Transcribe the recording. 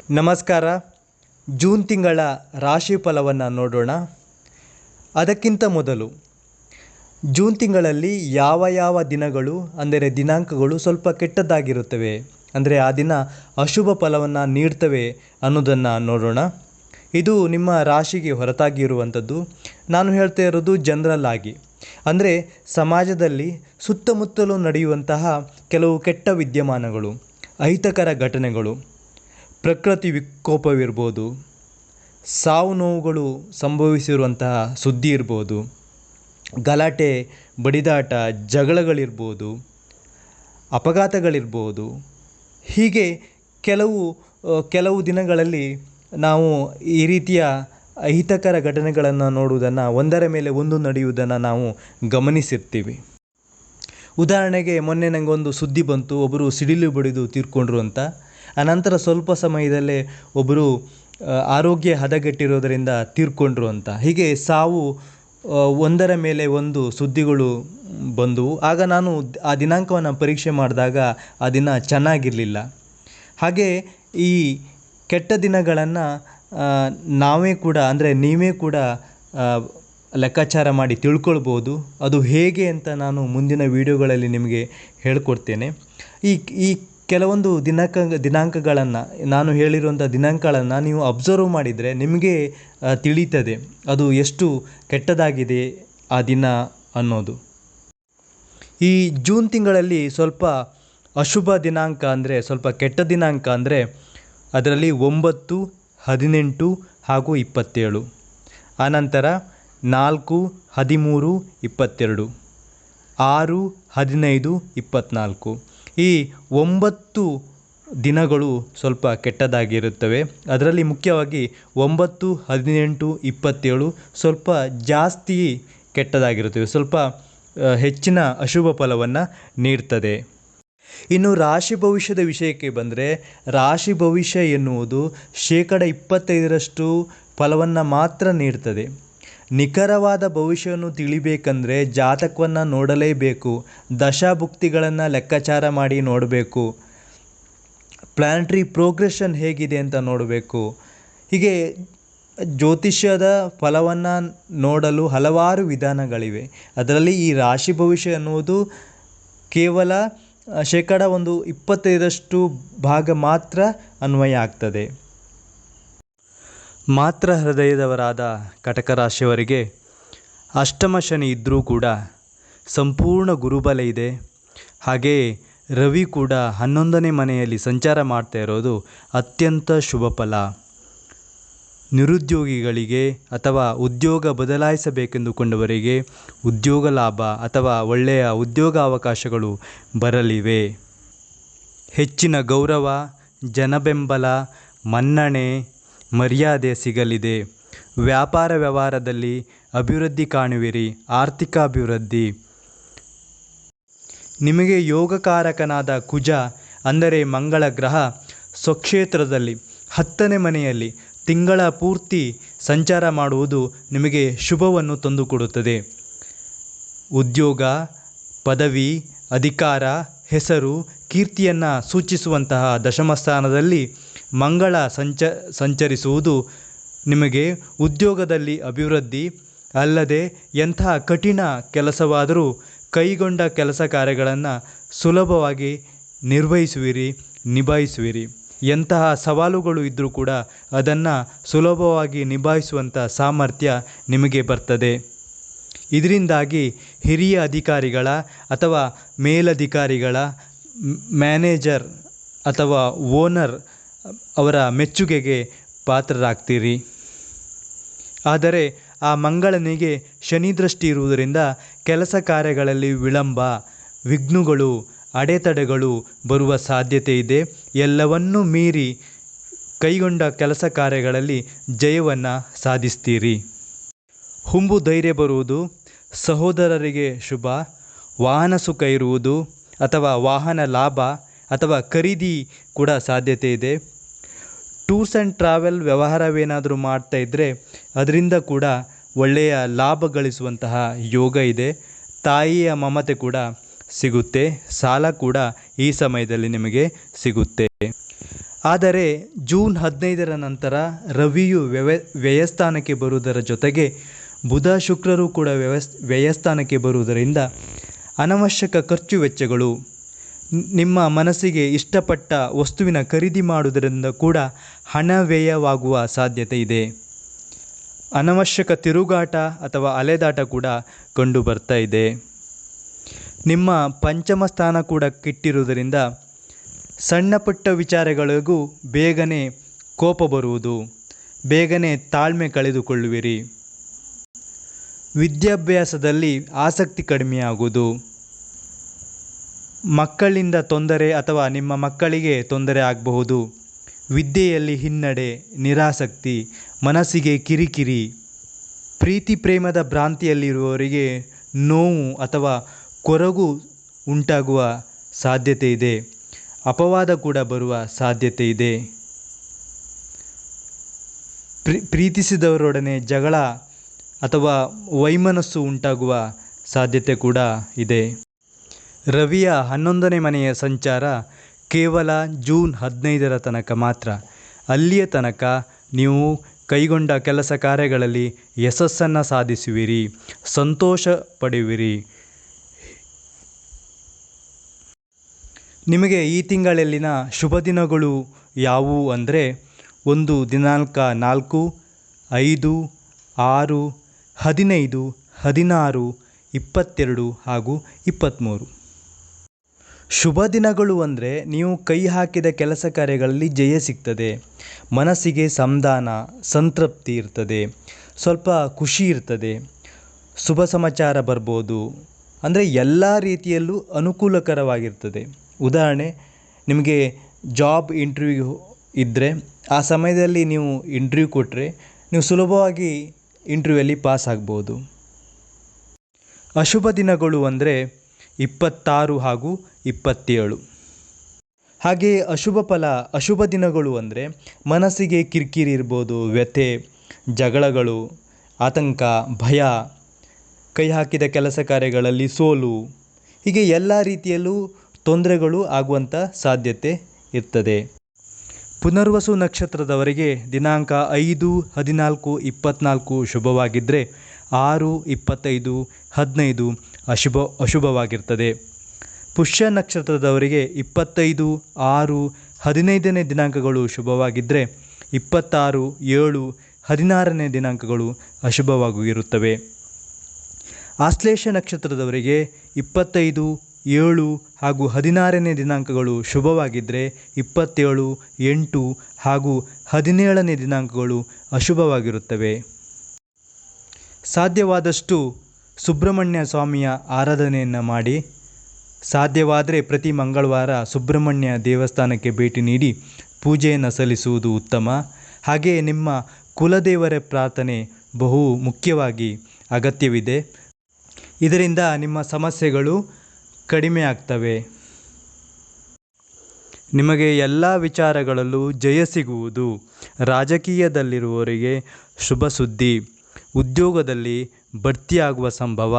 ನಮಸ್ಕಾರ. ಜೂನ್ ತಿಂಗಳ ರಾಶಿ ಫಲವನ್ನು ನೋಡೋಣ. ಅದಕ್ಕಿಂತ ಮೊದಲು ಜೂನ್ ತಿಂಗಳಲ್ಲಿ ಯಾವ ದಿನಗಳು ಅಂದರೆ ದಿನಾಂಕಗಳು ಸ್ವಲ್ಪ ಕೆಟ್ಟದ್ದಾಗಿರುತ್ತವೆ, ಅಂದರೆ ಆ ದಿನ ಅಶುಭ ಫಲವನ್ನು ನೀಡ್ತವೆ ಅನ್ನೋದನ್ನು ನೋಡೋಣ. ಇದು ನಿಮ್ಮ ರಾಶಿಗೆ ಹೊರತಾಗಿರುವಂಥದ್ದು. ನಾನು ಹೇಳ್ತಾ ಇರೋದು ಜನರಲ್ ಆಗಿ, ಅಂದರೆ ಸಮಾಜದಲ್ಲಿ ಸುತ್ತಮುತ್ತಲೂ ನಡೆಯುವಂತಹ ಕೆಲವು ಕೆಟ್ಟ ವಿದ್ಯಮಾನಗಳು, ಅಹಿತಕರ ಘಟನೆಗಳು, ಪ್ರಕೃತಿ ವಿಕೋಪವಿರ್ಬೋದು, ಸಾವು ನೋವುಗಳು ಸಂಭವಿಸಿರುವಂತಹ ಸುದ್ದಿ ಇರ್ಬೋದು, ಗಲಾಟೆ ಬಡಿದಾಟ ಜಗಳಗಳಿರ್ಬೋದು, ಅಪಘಾತಗಳಿರ್ಬೋದು. ಹೀಗೆ ಕೆಲವು ದಿನಗಳಲ್ಲಿ ನಾವು ಈ ರೀತಿಯ ಅಹಿತಕರ ಘಟನೆಗಳನ್ನು ನೋಡುವುದನ್ನು, ಒಂದರ ಮೇಲೆ ಒಂದು ನಡೆಯುವುದನ್ನು ನಾವು ಗಮನಿಸಿರ್ತೀವಿ. ಉದಾಹರಣೆಗೆ ಮೊನ್ನೆ ನನಗೊಂದು ಸುದ್ದಿ ಬಂತು, ಒಬ್ಬರು ಸಿಡಿಲು ಬಡಿದು ತೀರ್ಕೊಂಡ್ರು ಅಂತ. ಅನಂತರ ಸ್ವಲ್ಪ ಸಮಯದಲ್ಲೇ ಒಬ್ಬರು ಆರೋಗ್ಯ ಹದಗೆಟ್ಟಿರೋದರಿಂದ ತೀರ್ಕೊಂಡ್ರು ಅಂತ. ಹೀಗೆ ಸಾವು ಒಂದರ ಮೇಲೆ ಒಂದು ಸುದ್ದಿಗಳು ಬಂದವು. ಆಗ ನಾನು ಆ ದಿನಾಂಕವನ್ನು ಪರೀಕ್ಷೆ ಮಾಡಿದಾಗ ಆ ದಿನ ಚೆನ್ನಾಗಿರಲಿಲ್ಲ. ಹಾಗೆ ಈ ಕೆಟ್ಟ ದಿನಗಳನ್ನು ನಾವೇ ಕೂಡ, ಅಂದರೆ ನೀವೇ ಕೂಡ ಲೆಕ್ಕಾಚಾರ ಮಾಡಿ ತಿಳ್ಕೊಳ್ಬೋದು. ಅದು ಹೇಗೆ ಅಂತ ನಾನು ಮುಂದಿನ ವಿಡಿಯೋಗಳಲ್ಲಿ ನಿಮಗೆ ಹೇಳ್ಕೊಡ್ತೇನೆ. ಈ ಕೆಲವೊಂದು ದಿನಾಂಕಗಳನ್ನು, ನಾನು ಹೇಳಿರುವಂಥ ದಿನಾಂಕಗಳನ್ನು ನೀವು ಅಬ್ಸರ್ವ್ ಮಾಡಿದರೆ ನಿಮಗೆ ತಿಳಿಯುತ್ತದೆ ಅದು ಎಷ್ಟು ಕೆಟ್ಟದಾಗಿದೆ ಆ ದಿನ ಅನ್ನೋದು. ಈ ಜೂನ್ ತಿಂಗಳಲ್ಲಿ ಸ್ವಲ್ಪ ಅಶುಭ ದಿನಾಂಕ, ಅಂದರೆ ಸ್ವಲ್ಪ ಕೆಟ್ಟ ದಿನಾಂಕ ಅಂದರೆ ಅದರಲ್ಲಿ 9, 18 ಹಾಗೂ 27. ಆನಂತರ 4, 13, 22, 6, 15, 24. ಈ 9 ದಿನಗಳು ಸ್ವಲ್ಪ ಕೆಟ್ಟದಾಗಿರುತ್ತವೆ. ಅದರಲ್ಲಿ ಮುಖ್ಯವಾಗಿ 9, 18, 27 ಸ್ವಲ್ಪ ಜಾಸ್ತಿ ಕೆಟ್ಟದಾಗಿರುತ್ತವೆ, ಸ್ವಲ್ಪ ಹೆಚ್ಚಿನ ಅಶುಭ ಫಲವನ್ನು ನೀಡ್ತದೆ. ಇನ್ನು ರಾಶಿ ಭವಿಷ್ಯದ ವಿಷಯಕ್ಕೆ ಬಂದರೆ, ರಾಶಿ ಭವಿಷ್ಯ ಎನ್ನುವುದು 25% ಫಲವನ್ನು ಮಾತ್ರ ನೀಡ್ತದೆ. ನಿಖರವಾದ ಭವಿಷ್ಯವನ್ನು ತಿಳಿಬೇಕಂದ್ರೆ ಜಾತಕವನ್ನು ನೋಡಲೇಬೇಕು, ದಶಾಭುಕ್ತಿಗಳನ್ನು ಲೆಕ್ಕಾಚಾರ ಮಾಡಿ ನೋಡಬೇಕು, ಪ್ಲಾನೆಟರಿ ಪ್ರೋಗ್ರೆಷನ್ ಹೇಗಿದೆ ಅಂತ ನೋಡಬೇಕು. ಹೀಗೆ ಜ್ಯೋತಿಷ್ಯದ ಫಲವನ್ನು ನೋಡಲು ಹಲವಾರು ವಿಧಾನಗಳಿವೆ. ಅದರಲ್ಲಿ ಈ ರಾಶಿ ಭವಿಷ್ಯ ಎನ್ನುವುದು ಕೇವಲ 25% ಭಾಗ ಮಾತ್ರ ಅನ್ವಯ ಆಗ್ತದೆ. ಮಾತ್ರ ಹೃದಯದವರಾದ ಕಟಕ ರಾಶಿಯವರಿಗೆ ಅಷ್ಟಮ ಶನಿ ಇದ್ದರೂ ಕೂಡ ಸಂಪೂರ್ಣ ಗುರುಬಲ ಇದೆ. ಹಾಗೆಯೇ ರವಿ ಕೂಡ 11ನೇ ಮನೆಯಲ್ಲಿ ಸಂಚಾರ ಮಾಡ್ತಾ ಇರೋದು ಅತ್ಯಂತ ಶುಭ ಫಲ. ನಿರುದ್ಯೋಗಿಗಳಿಗೆ ಅಥವಾ ಉದ್ಯೋಗ ಬದಲಾಯಿಸಬೇಕೆಂದುಕೊಂಡವರಿಗೆ ಉದ್ಯೋಗ ಲಾಭ ಅಥವಾ ಒಳ್ಳೆಯ ಉದ್ಯೋಗ ಅವಕಾಶಗಳು ಬರಲಿವೆ. ಹೆಚ್ಚಿನ ಗೌರವ, ಜನಬೆಂಬಲ, ಮನ್ನಣೆ, ಮರ್ಯಾದೆ ಸಿಗಲಿದೆ. ವ್ಯಾಪಾರ ವ್ಯವಹಾರದಲ್ಲಿ ಅಭಿವೃದ್ಧಿ ಕಾಣುವಿರಿ. ಆರ್ಥಿಕ ಅಭಿವೃದ್ಧಿ. ನಿಮಗೆ ಯೋಗಕಾರಕನಾದ ಕುಜ, ಅಂದರೆ ಮಂಗಳ ಗ್ರಹ ಸ್ವಕ್ಷೇತ್ರದಲ್ಲಿ 10ನೇ ಮನೆಯಲ್ಲಿ ತಿಂಗಳ ಪೂರ್ತಿ ಸಂಚಾರ ಮಾಡುವುದು ನಿಮಗೆ ಶುಭವನ್ನು ತಂದುಕೊಡುತ್ತದೆ. ಉದ್ಯೋಗ, ಪದವಿ, ಅಧಿಕಾರ, ಹೆಸರು, ಕೀರ್ತಿಯನ್ನು ಸೂಚಿಸುವಂತಹ ದಶಮ ಸ್ಥಾನದಲ್ಲಿ ಮಂಗಳ ಸಂಚರಿಸುವುದು ನಿಮಗೆ ಉದ್ಯೋಗದಲ್ಲಿ ಅಭಿವೃದ್ಧಿ, ಅಲ್ಲದೆ ಎಂತಹ ಕಠಿಣ ಕೆಲಸವಾದರೂ ಕೈಗೊಂಡ ಕೆಲಸ ಕಾರ್ಯಗಳನ್ನು ಸುಲಭವಾಗಿ ನಿಭಾಯಿಸುವಿರಿ. ಎಂತಹ ಸವಾಲುಗಳು ಇದ್ದರೂ ಕೂಡ ಅದನ್ನು ಸುಲಭವಾಗಿ ನಿಭಾಯಿಸುವಂಥ ಸಾಮರ್ಥ್ಯ ನಿಮಗೆ ಬರ್ತದೆ. ಇದರಿಂದಾಗಿ ಹಿರಿಯ ಅಧಿಕಾರಿಗಳ ಅಥವಾ ಮೇಲಧಿಕಾರಿಗಳ, ಮ್ಯಾನೇಜರ್ ಅಥವಾ ಓನರ್ ಅವರ ಮೆಚ್ಚುಗೆಗೆ ಪಾತ್ರರಾಗ್ತೀರಿ. ಆದರೆ ಆ ಮಂಗಳನಿಗೆ ಶನಿ ದೃಷ್ಟಿ ಇರುವುದರಿಂದ ಕೆಲಸ ಕಾರ್ಯಗಳಲ್ಲಿ ವಿಳಂಬ, ವಿಘ್ನಗಳು, ಅಡೆತಡೆಗಳು ಬರುವ ಸಾಧ್ಯತೆ ಇದೆ. ಎಲ್ಲವನ್ನೂ ಮೀರಿ ಕೈಗೊಂಡ ಕೆಲಸ ಕಾರ್ಯಗಳಲ್ಲಿ ಜಯವನ್ನು ಸಾಧಿಸ್ತೀರಿ. ಹುಂಬು ಧೈರ್ಯ ಬರುವುದು, ಸಹೋದರರಿಗೆ ಶುಭ, ವಾಹನ ಸುಖ ಇರುವುದು ಅಥವಾ ವಾಹನ ಲಾಭ ಅಥವಾ ಖರೀದಿ ಕೂಡ ಸಾಧ್ಯತೆ ಇದೆ. ಟೂರ್ಸ್ ಆ್ಯಂಡ್ ಟ್ರಾವೆಲ್ ವ್ಯವಹಾರವೇನಾದರೂ ಮಾಡ್ತಾ ಇದ್ದರೆ ಅದರಿಂದ ಕೂಡ ಒಳ್ಳೆಯ ಲಾಭ ಗಳಿಸುವಂತಹ ಯೋಗ ಇದೆ. ತಾಯಿಯ ಮಮತೆ ಕೂಡ ಸಿಗುತ್ತೆ, ಸಾಲ ಕೂಡ ಈ ಸಮಯದಲ್ಲಿ ನಿಮಗೆ ಸಿಗುತ್ತೆ. ಆದರೆ ಜೂನ್ 15ರ ನಂತರ ರವಿಯು ವ್ಯಯಸ್ಥಾನಕ್ಕೆ ಬರುವುದರ ಜೊತೆಗೆ ಬುಧ ಶುಕ್ರರು ಕೂಡ ವ್ಯಯಸ್ಥಾನಕ್ಕೆ ಬರುವುದರಿಂದ ಅನವಶ್ಯಕ ಖರ್ಚು ವೆಚ್ಚಗಳು, ನಿಮ್ಮ ಮನಸ್ಸಿಗೆ ಇಷ್ಟಪಟ್ಟ ವಸ್ತುವಿನ ಖರೀದಿ ಮಾಡುವುದರಿಂದ ಕೂಡ ಹಣ ವ್ಯಯವಾಗುವ ಸಾಧ್ಯತೆ ಇದೆ. ಅನವಶ್ಯಕ ತಿರುಗಾಟ ಅಥವಾ ಅಲೆದಾಟ ಕೂಡ ಕಂಡು ಬರ್ತಾ ಇದೆ. ನಿಮ್ಮ ಪಂಚಮ ಸ್ಥಾನ ಕೂಡ ಕೆಟ್ಟಿರುವುದರಿಂದ ಸಣ್ಣ ಪುಟ್ಟ ವಿಚಾರಗಳಿಗೂ ಬೇಗನೆ ಕೋಪ ಬರುವುದು, ಬೇಗನೆ ತಾಳ್ಮೆ ಕಳೆದುಕೊಳ್ಳುವಿರಿ. ವಿದ್ಯಾಭ್ಯಾಸದಲ್ಲಿ ಆಸಕ್ತಿ ಕಡಿಮೆಯಾಗುವುದು, ಮಕ್ಕಳಿಂದ ತೊಂದರೆ ಅಥವಾ ನಿಮ್ಮ ಮಕ್ಕಳಿಗೆ ತೊಂದರೆ ಆಗಬಹುದು. ವಿದ್ಯೆಯಲ್ಲಿ ಹಿನ್ನಡೆ, ನಿರಾಸಕ್ತಿ, ಮನಸ್ಸಿಗೆ ಕಿರಿಕಿರಿ, ಪ್ರೀತಿ ಪ್ರೇಮದ ಭ್ರಾಂತಿಯಲ್ಲಿರುವವರಿಗೆ ನೋವು ಅಥವಾ ಕೊರಗು ಉಂಟಾಗುವ ಸಾಧ್ಯತೆ ಇದೆ. ಅಪವಾದ ಕೂಡ ಬರುವ ಸಾಧ್ಯತೆ ಇದೆ. ಪ್ರೀತಿಸಿದವರೊಡನೆ ಜಗಳ ಅಥವಾ ವೈಮನಸ್ಸು ಉಂಟಾಗುವ ಸಾಧ್ಯತೆ ಕೂಡ ಇದೆ. ರವಿಯ 11ನೇ ಮನೆಯ ಸಂಚಾರ ಕೇವಲ ಜೂನ್ 15ರ ತನಕ ಮಾತ್ರ. ಅಲ್ಲಿಯ ತನಕ ನೀವು ಕೈಗೊಂಡ ಕೆಲಸ ಕಾರ್ಯಗಳಲ್ಲಿ ಯಶಸ್ಸನ್ನು ಸಾಧಿಸುವಿರಿ, ಸಂತೋಷ ಪಡೆಯುವಿರಿ. ನಿಮಗೆ ಈ ತಿಂಗಳಲ್ಲಿನ ಶುಭ ದಿನಗಳು ಯಾವುವು ಅಂದರೆ 1 ದಿನಾಂಕ 4, 5, 6, 15, 16, 22 ಹಾಗೂ 23. ಶುಭ ದಿನಗಳು ಅಂದರೆ ನೀವು ಕೈ ಹಾಕಿದ ಕೆಲಸ ಕಾರ್ಯಗಳಲ್ಲಿ ಜಯ ಸಿಗ್ತದೆ, ಮನಸ್ಸಿಗೆ ಸಮಾಧಾನ, ಸಂತೃಪ್ತಿ ಇರ್ತದೆ, ಸ್ವಲ್ಪ ಖುಷಿ ಇರ್ತದೆ, ಶುಭ ಸಮಾಚಾರ ಬರ್ಬೋದು. ಅಂದರೆ ಎಲ್ಲ ರೀತಿಯಲ್ಲೂ ಅನುಕೂಲಕರವಾಗಿರ್ತದೆ. ಉದಾಹರಣೆ, ನಿಮಗೆ ಜಾಬ್ ಇಂಟರ್ವ್ಯೂ ಇದ್ದರೆ ಆ ಸಮಯದಲ್ಲಿ ನೀವು ಇಂಟರ್ವ್ಯೂ ಕೊಟ್ಟರೆ ನೀವು ಸುಲಭವಾಗಿ ಇಂಟರ್ವ್ಯೂಯಲ್ಲಿ ಪಾಸ್ ಆಗ್ಬೋದು. ಅಶುಭ ದಿನಗಳು ಅಂದರೆ 26 ಹಾಗೂ 27. ಹಾಗೆಯೇ ಅಶುಭ ದಿನಗಳು ಅಂದರೆ ಮನಸ್ಸಿಗೆ ಕಿರಿಕಿರಿ ಇರ್ಬೋದು, ವ್ಯಥೆ, ಜಗಳಗಳು, ಆತಂಕ, ಭಯ, ಕೈ ಹಾಕಿದ ಕೆಲಸ ಕಾರ್ಯಗಳಲ್ಲಿ ಸೋಲು, ಹೀಗೆ ಎಲ್ಲ ರೀತಿಯಲ್ಲೂ ತೊಂದರೆಗಳು ಆಗುವಂಥ ಸಾಧ್ಯತೆ ಇರ್ತದೆ. ಪುನರ್ವಸು ನಕ್ಷತ್ರದವರಿಗೆ ದಿನಾಂಕ 5, 14, 24 ಶುಭವಾಗಿದ್ದರೆ 6, 25, 15 ಅಶುಭವಾಗಿರ್ತದೆ. ಪುಷ್ಯ ನಕ್ಷತ್ರದವರಿಗೆ 25, 6, 15ನೇ ದಿನಾಂಕಗಳು ಶುಭವಾಗಿದ್ದರೆ 26, 7, 16ನೇ ದಿನಾಂಕಗಳು ಅಶುಭವಾಗಿರುತ್ತವೆ. ಆಶ್ಲೇಷ ನಕ್ಷತ್ರದವರಿಗೆ 25, 7 ಹಾಗೂ 16ನೇ ದಿನಾಂಕಗಳು ಶುಭವಾಗಿದ್ದರೆ 27, 8 ಹಾಗೂ 17ನೇ ದಿನಾಂಕಗಳು ಅಶುಭವಾಗಿರುತ್ತವೆ. ಸಾಧ್ಯವಾದಷ್ಟು ಸುಬ್ರಹ್ಮಣ್ಯ ಸ್ವಾಮಿಯ ಆರಾಧನೆಯನ್ನು ಮಾಡಿ. ಸಾಧ್ಯವಾದರೆ ಪ್ರತಿ ಮಂಗಳವಾರ ಸುಬ್ರಹ್ಮಣ್ಯ ದೇವಸ್ಥಾನಕ್ಕೆ ಭೇಟಿ ನೀಡಿ ಪೂಜೆಯನ್ನು ಸಲ್ಲಿಸುವುದು ಉತ್ತಮ. ಹಾಗೆಯೇ ನಿಮ್ಮ ಕುಲದೇವರ ಪ್ರಾರ್ಥನೆ ಬಹು ಮುಖ್ಯವಾಗಿ ಅಗತ್ಯವಿದೆ. ಇದರಿಂದ ನಿಮ್ಮ ಸಮಸ್ಯೆಗಳು ಕಡಿಮೆ ಆಗ್ತವೆ. ನಿಮಗೆ ಎಲ್ಲ ವಿಚಾರಗಳಲ್ಲೂ ಜಯ ಸಿಗುವುದು. ರಾಜಕೀಯದಲ್ಲಿರುವವರಿಗೆ ಶುಭ ಸುದ್ದಿ, ಉದ್ಯೋಗದಲ್ಲಿ ಬಡ್ತಿಯಾಗುವ ಸಂಭವ.